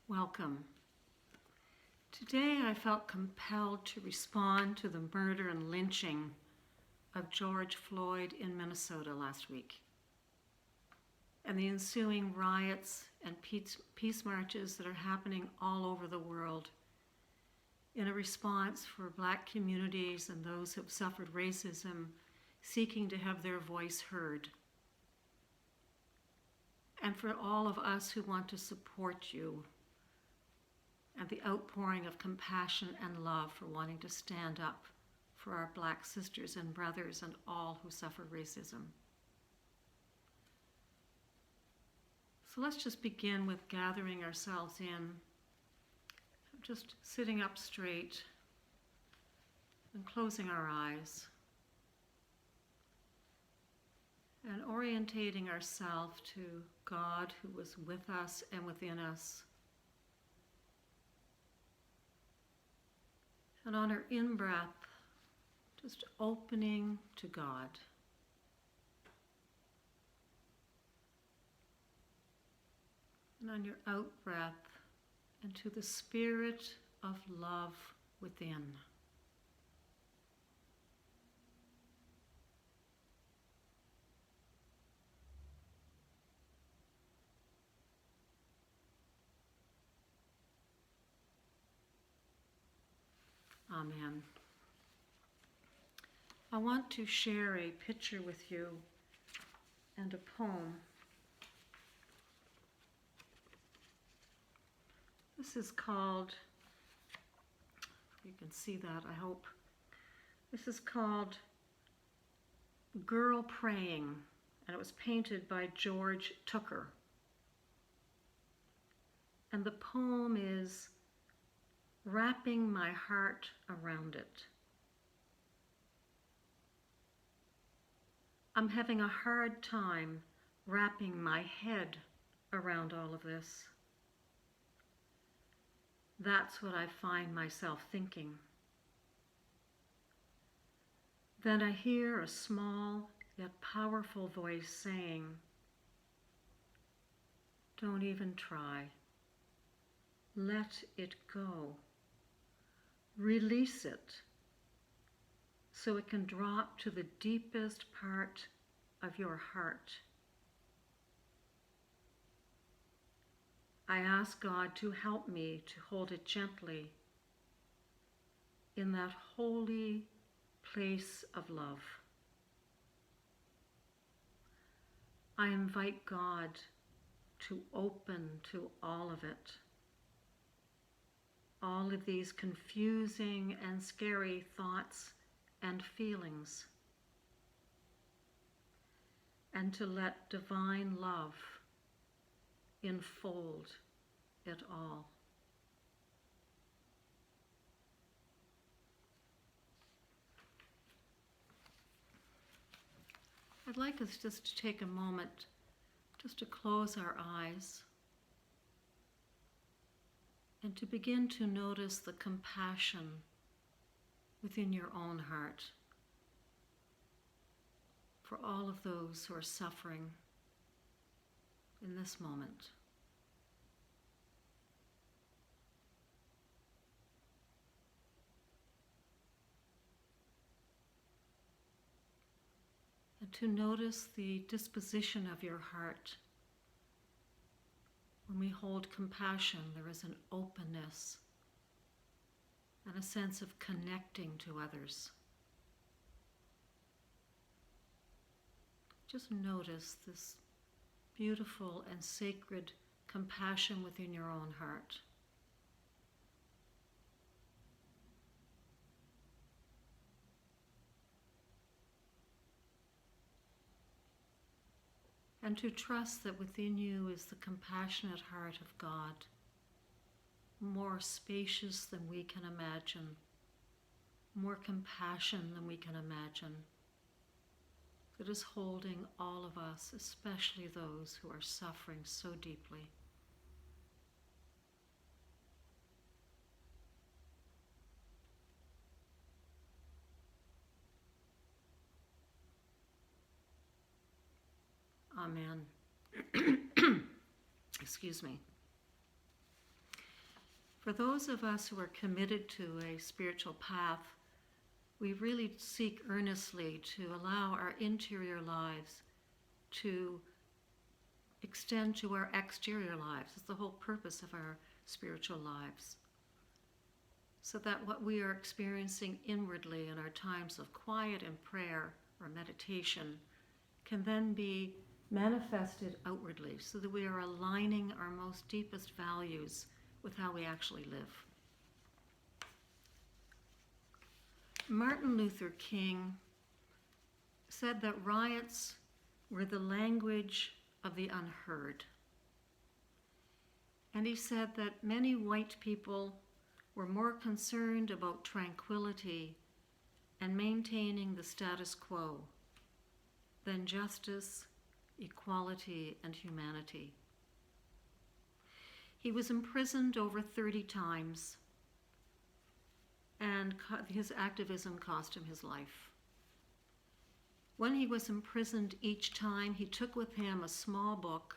Welcome. Today I felt compelled to respond to the murder and lynching of George Floyd in Minnesota last week, and the ensuing riots and peace marches that are happening all over the world in a response for Black communities and those who have suffered racism seeking to have their voice heard. And for all of us who want to support you and the outpouring of compassion and love for wanting to stand up for our Black sisters and brothers and all who suffer racism. So let's just begin with gathering ourselves in, just sitting up straight and closing our eyes and orientating ourselves to God who is with us and within us. And on our in-breath, just opening to God. And on your out-breath, into the spirit of love within. Amen. I want to share a picture with you and a poem. This is called, you can see that, I hope. This is called Girl Praying, and it was painted by George Tucker. And the poem is Wrapping My Heart Around It. I'm having a hard time wrapping my head around all of this. That's what I find myself thinking. Then I hear a small yet powerful voice saying, "Don't even try. Let it go. Release it so it can drop to the deepest part of your heart." I ask God to help me to hold it gently in that holy place of love. I invite God to open to all of it, all of these confusing and scary thoughts and feelings, and to let divine love enfold it all. I'd like us just to take a moment just to close our eyes and to begin to notice the compassion within your own heart for all of those who are suffering in this moment. And to notice the disposition of your heart. When we hold compassion, there is an openness and a sense of connecting to others. Just notice this beautiful and sacred compassion within your own heart. And to trust that within you is the compassionate heart of God, more spacious than we can imagine, more compassion than we can imagine, that is holding all of us, especially those who are suffering so deeply. Amen. Excuse me. For those of us who are committed to a spiritual path, we really seek earnestly to allow our interior lives to extend to our exterior lives. It's the whole purpose of our spiritual lives. So that what we are experiencing inwardly in our times of quiet and prayer or meditation can then be manifested outwardly, so that we are aligning our most deepest values with how we actually live. Martin Luther King said that riots were the language of the unheard. And he said that many white people were more concerned about tranquility and maintaining the status quo than justice, equality, and humanity. He was imprisoned over 30 times, and his activism cost him his life. When he was imprisoned each time, he took with him a small book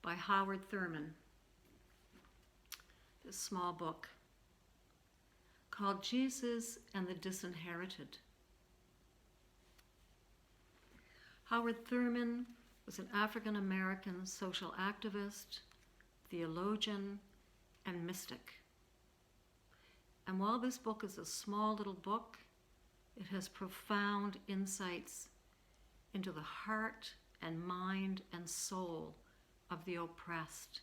by Howard Thurman, this small book called Jesus and the Disinherited. Howard Thurman was an African-American social activist, theologian, and mystic. And while this book is a small little book, it has profound insights into the heart and mind and soul of the oppressed,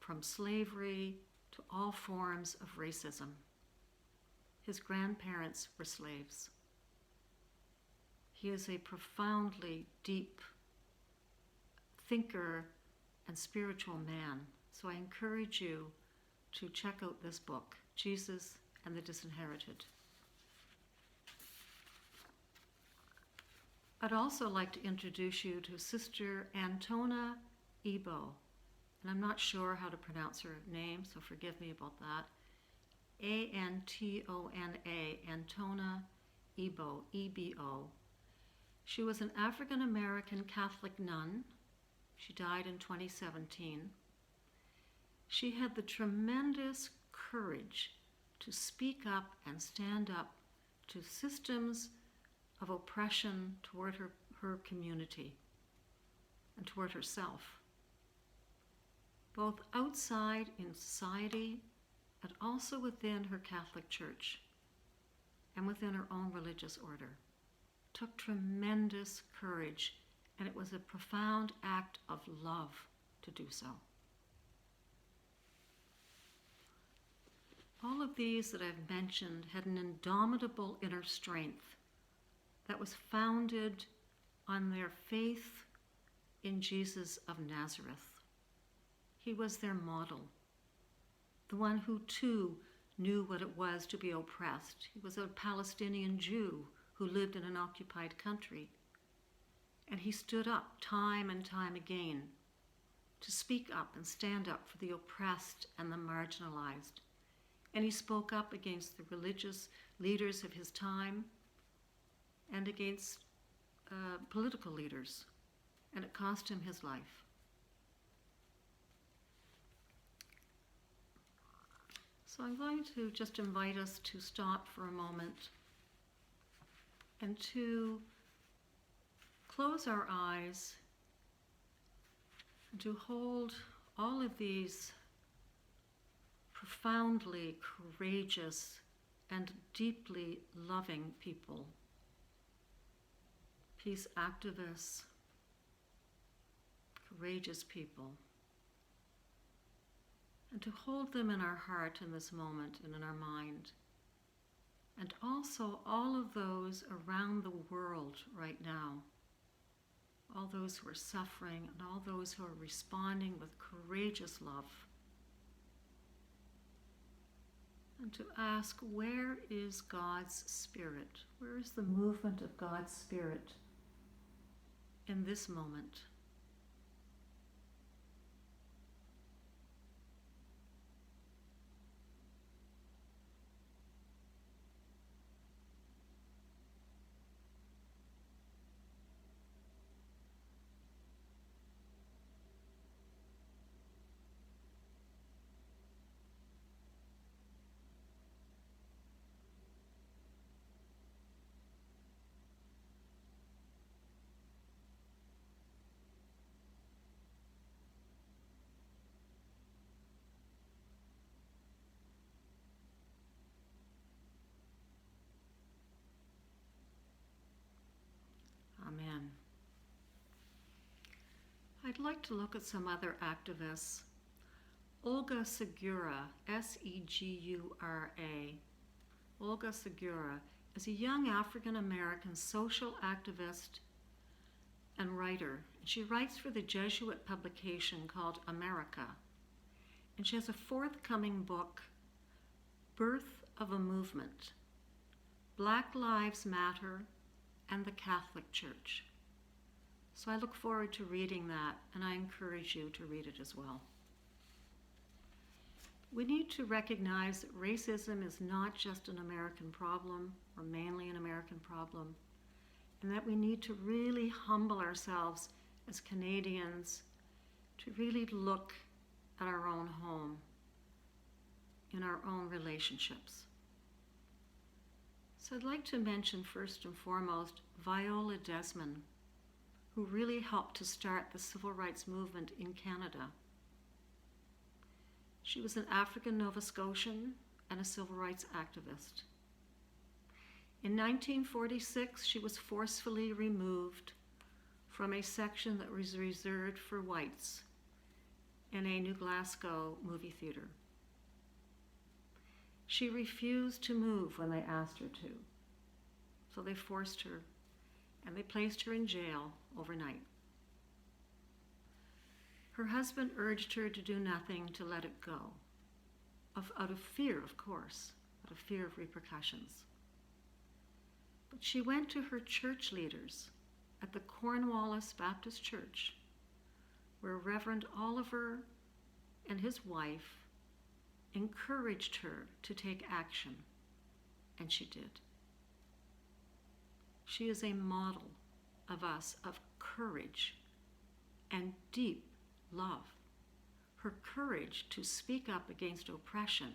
from slavery to all forms of racism. His grandparents were slaves. He is a profoundly deep thinker and spiritual man. So I encourage you to check out this book, Jesus and the Disinherited. I'd also like to introduce you to Sister Antona Ebo. And I'm not sure how to pronounce her name, so forgive me about that. Antona, Antona Ebo, E-B-O. She was an African-American Catholic nun. She died in 2017. She had the tremendous courage to speak up and stand up to systems of oppression toward her community and toward herself, both outside in society and also within her Catholic Church and within her own religious order. Took tremendous courage, and it was a profound act of love to do so. All of these that I've mentioned had an indomitable inner strength that was founded on their faith in Jesus of Nazareth. He was their model, the one who too knew what it was to be oppressed. He was a Palestinian Jew who lived in an occupied country. And he stood up time and time again to speak up and stand up for the oppressed and the marginalized. And he spoke up against the religious leaders of his time and against political leaders. And it cost him his life. So I'm going to just invite us to stop for a moment and to close our eyes and to hold all of these profoundly courageous and deeply loving people, peace activists, courageous people, and to hold them in our heart in this moment and in our mind. And also all of those around the world right now, all those who are suffering and all those who are responding with courageous love. And to ask, where is God's Spirit? Where is the movement of God's Spirit in this moment? like to look at some other activists. Olga Segura, Segura. Olga Segura is a young African-American social activist and writer. She writes for the Jesuit publication called America. And she has a forthcoming book, Birth of a Movement, Black Lives Matter and the Catholic Church. So I look forward to reading that, and I encourage you to read it as well. We need to recognize that racism is not just an American problem, or mainly an American problem, and that we need to really humble ourselves as Canadians to really look at our own home, in our own relationships. So I'd like to mention first and foremost Viola Desmond, who really helped to start the civil rights movement in Canada. She was an African Nova Scotian and a civil rights activist. In 1946, she was forcefully removed from a section that was reserved for whites in a New Glasgow movie theater. She refused to move when they asked her to, so they forced her, and they placed her in jail overnight. Her husband urged her to do nothing, to let it go, out of fear, of course, out of fear of repercussions. But she went to her church leaders at the Cornwallis Baptist Church, where Reverend Oliver and his wife encouraged her to take action, and she did. She is a model of us of courage and deep love. Her courage to speak up against oppression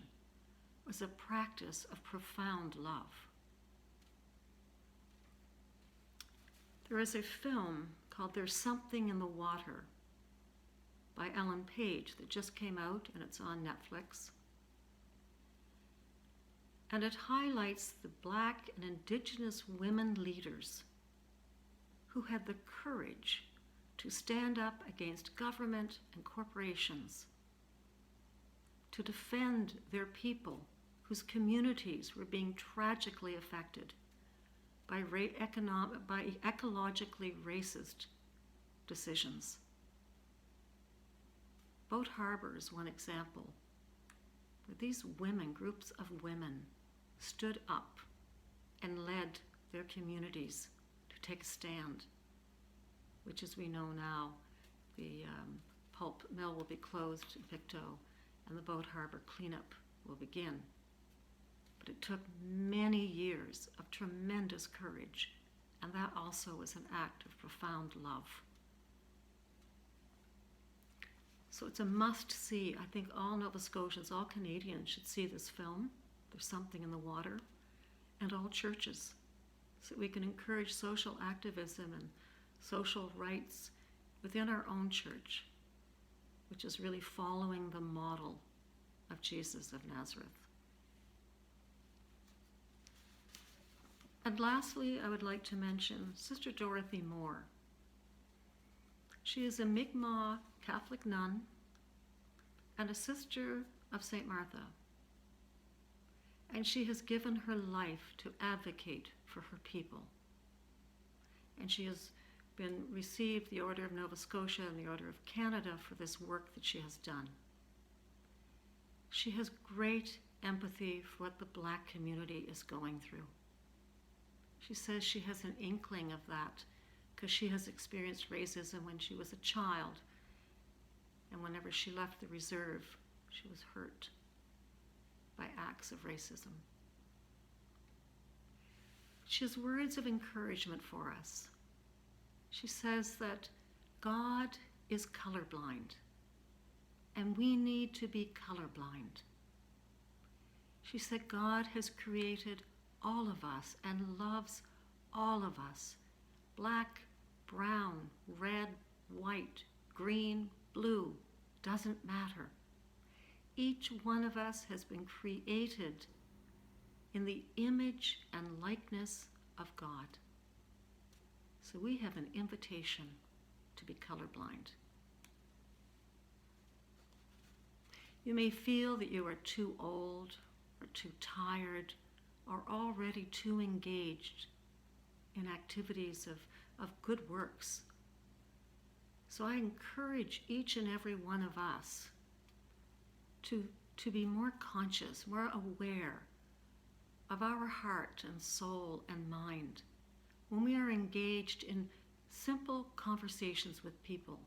was a practice of profound love. There is a film called There's Something in the Water by Ellen Page that just came out, and it's on Netflix. And it highlights the Black and Indigenous women leaders who had the courage to stand up against government and corporations, to defend their people whose communities were being tragically affected by ecologically racist decisions. Boat Harbor is one example, where these women, groups of women, stood up and led their communities to take a stand, which, as we know now, the pulp mill will be closed in Pictou and the Boat Harbor cleanup will begin. But it took many years of tremendous courage, and that also was an act of profound love. So it's a must-see. I think all Nova Scotians, all Canadians should see this film, There's Something in the Water, and all churches, so that we can encourage social activism and social rights within our own church, which is really following the model of Jesus of Nazareth. And lastly, I would like to mention Sister Dorothy Moore. She is a Mi'kmaq Catholic nun and a sister of St. Martha. And she has given her life to advocate for her people. And she has received the Order of Nova Scotia and the Order of Canada for this work that she has done. She has great empathy for what the Black community is going through. She says she has an inkling of that because she has experienced racism when she was a child. And whenever she left the reserve, she was hurt by acts of racism. She has words of encouragement for us. She says that God is colorblind, and we need to be colorblind. She said God has created all of us and loves all of us. Black, brown, red, white, green, blue, doesn't matter. Each one of us has been created in the image and likeness of God. So we have an invitation to be colorblind. You may feel that you are too old or too tired or already too engaged in activities of good works. So I encourage each and every one of us to be more conscious, more aware of our heart and soul and mind when we are engaged in simple conversations with people,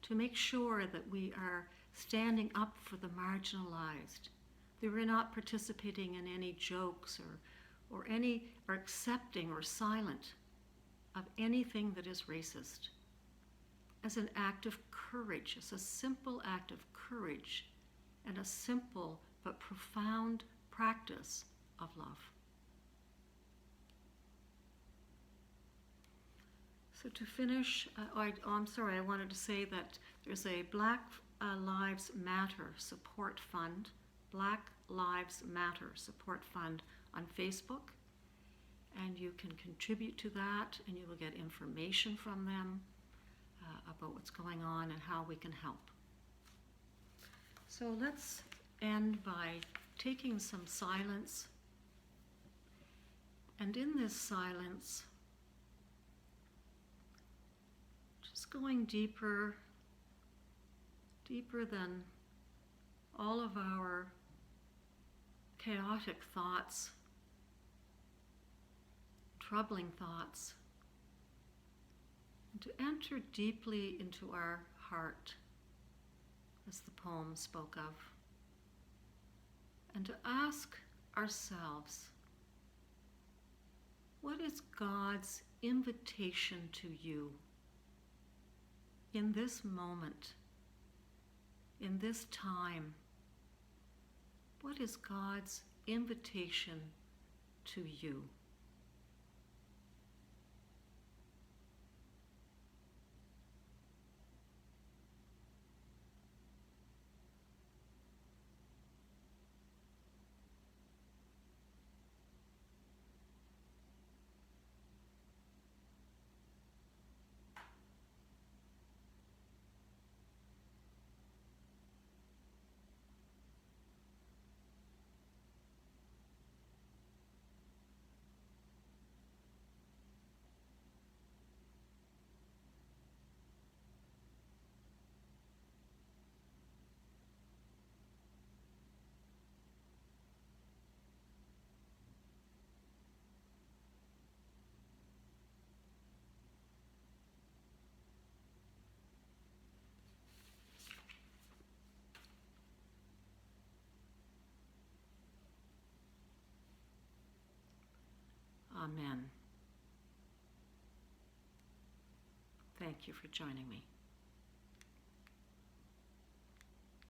to make sure that we are standing up for the marginalized, that we're not participating in any jokes or accepting or silent of anything that is racist, as an act of courage, as a simple act of courage and a simple but profound practice of love. So to finish, I'm sorry, I wanted to say that there's a Black Lives Matter support fund, Black Lives Matter support fund on Facebook, and you can contribute to that and you will get information from them about what's going on and how we can help. So let's end by taking some silence, and in this silence, just going deeper than all of our chaotic thoughts, troubling thoughts, and to enter deeply into our heart, as the poem spoke of, and to ask ourselves, what is God's invitation to you in this moment, in this time? What is God's invitation to you? Amen. Thank you for joining me.